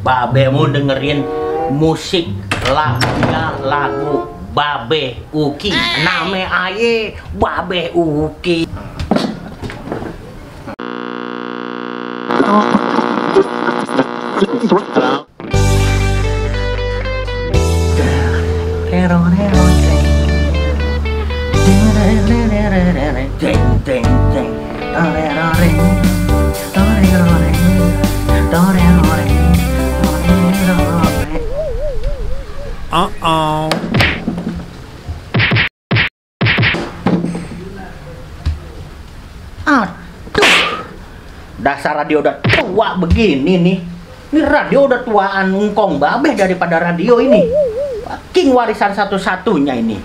Babe mau dengerin musik lagu Babe Uki, name aye Babe Uki. Aduh, dasar radio udah tua begini nih. Ini radio udah tuaan ngkong Babe daripada radio ini. King warisan satu-satunya ini.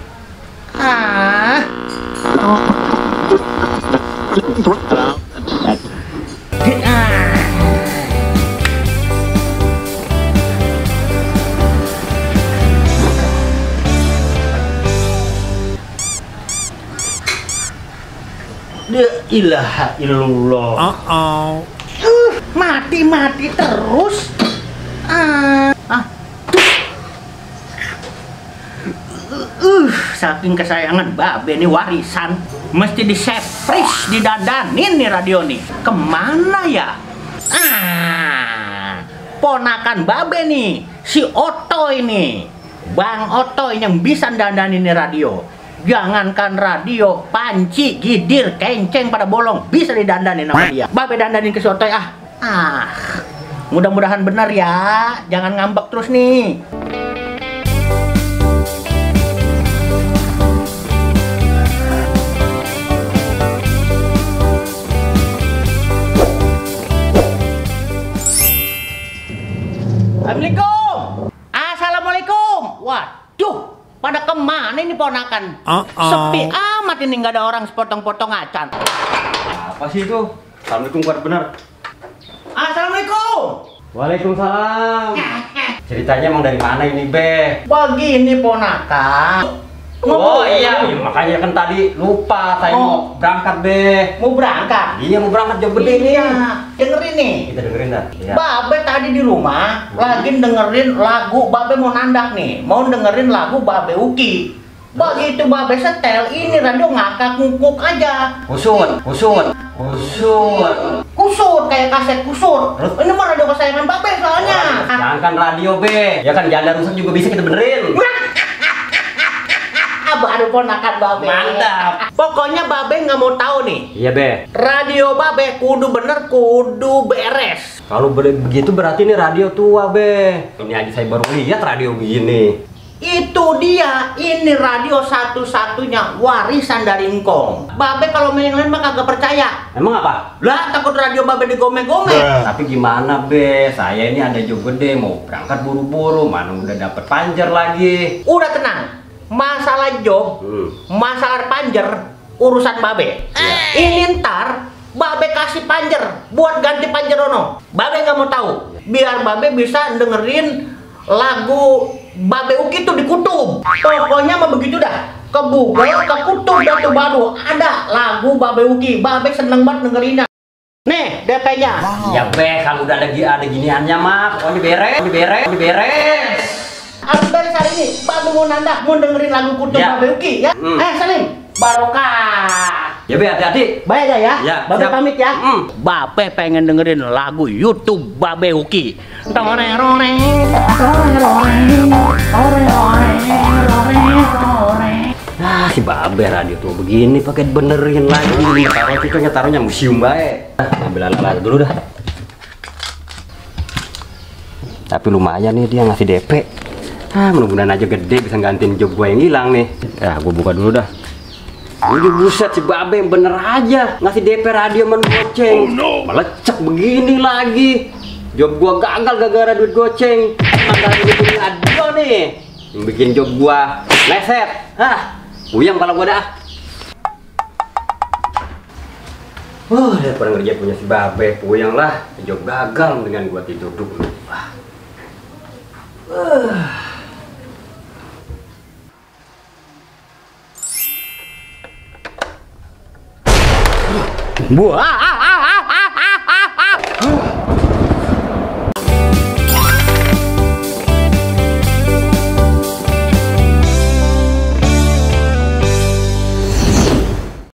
La ilaha illallah. Mati terus. Saking kesayangan Babe nih warisan, mesti disepris, didadanin nih radio nih. Kemana ya? Ponakan Babe nih, si Oto ini, Bang Oto yang bisa dandanin nih radio. Jangankan radio, panci, gidir, kenceng pada bolong bisa didandanin sama dia. Babe dandanin ke si Oto ya. Mudah-mudahan benar ya, jangan ngambek terus nih. Assalamualaikum. Assalamualaikum. Waduh, pada kemana ini ponakan? Sepi amat ini, nggak ada orang sepotong-potong acan. Apa sih itu? Assalamualaikum kuat bener. Assalamualaikum. Waalaikumsalam. Ceritanya emang dari mana ini, Be? Begini ponakan. Oh iya, makanya kan tadi lupa saya mau berangkat, Be. Mau berangkat? Iya, mau berangkat jauh gede nih. Iya, dengerin nih. Kita dengerin dah. Iya. Babe tadi di rumah lagi dengerin lagu. Babe mau nandak nih, mau dengerin lagu Babe Uki. Begitu Babe setel, ini radio ngakak ngukuk aja. Kusut Kayak kaset kusut. Ini mah radio kesayangan Babe soalnya. Jangan kan radio, Be. Ya kan janda rusak juga bisa kita benerin. Baru ponakan Babe. Mantap. Pokoknya Babe nggak mau tahu nih. Iya, Be. Radio Babe kudu bener, kudu beres. Kalau begitu berarti ini radio tua, Be. Ini aja saya baru lihat radio begini. Itu dia, ini radio satu-satunya warisan dari engkong. Babe kalau main lain mah kagak percaya. Emang apa? Lah takut radio Babe digomeng-gomeng. Tapi gimana, Be? Saya ini ada job gede, mau berangkat buru-buru, mana udah dapet panjer lagi. Udah tenang. Masalah job, masalah panjer, urusan Babe. Ini ntar Babe kasih panjer buat ganti panjer ono. Babe nggak mau tahu. Biar Babe bisa dengerin lagu Babe Uki tuh di kutub. Pokoknya mah begitu dah. Ke Google, ke kutub dah tuh baru ada lagu Babe Uki. Babe seneng banget dengerinnya. Nih DP-nya. Ya, Be, kalau udah ada giniannya mah pokoknya beres. Harus beres hari ini. Babe mau nandak, mau dengerin lagu kutub Ya. Babe Uki ya. Salim, barokah. Ya, Be, hati-hati. Baik aja ya. Ya, Babe siap. pamit ya. Babe pengen dengerin lagu YouTube Babe Uki. Si Babe radio tuh begini pakai benerin lagi. Taruhnya museum bae. Ambil alat dulu dah. Tapi lumayan nih dia ngasih DP. Mudah-mudahan aja gede bisa gantiin job gue yang hilang nih. Ya, gue buka dulu dah. Ini buset, si Babe yang bener aja ngasih DP radio men goceng. Melecek begini lagi. Job gua gagal gara-gara duit goceng. Maka duit ini radio nih yang bikin job gua leset. Uyang kalau gua dah. Daripada ngerjain punya si Babe, puyang lah. Job gagal dengan gua tidur dulu. Buah.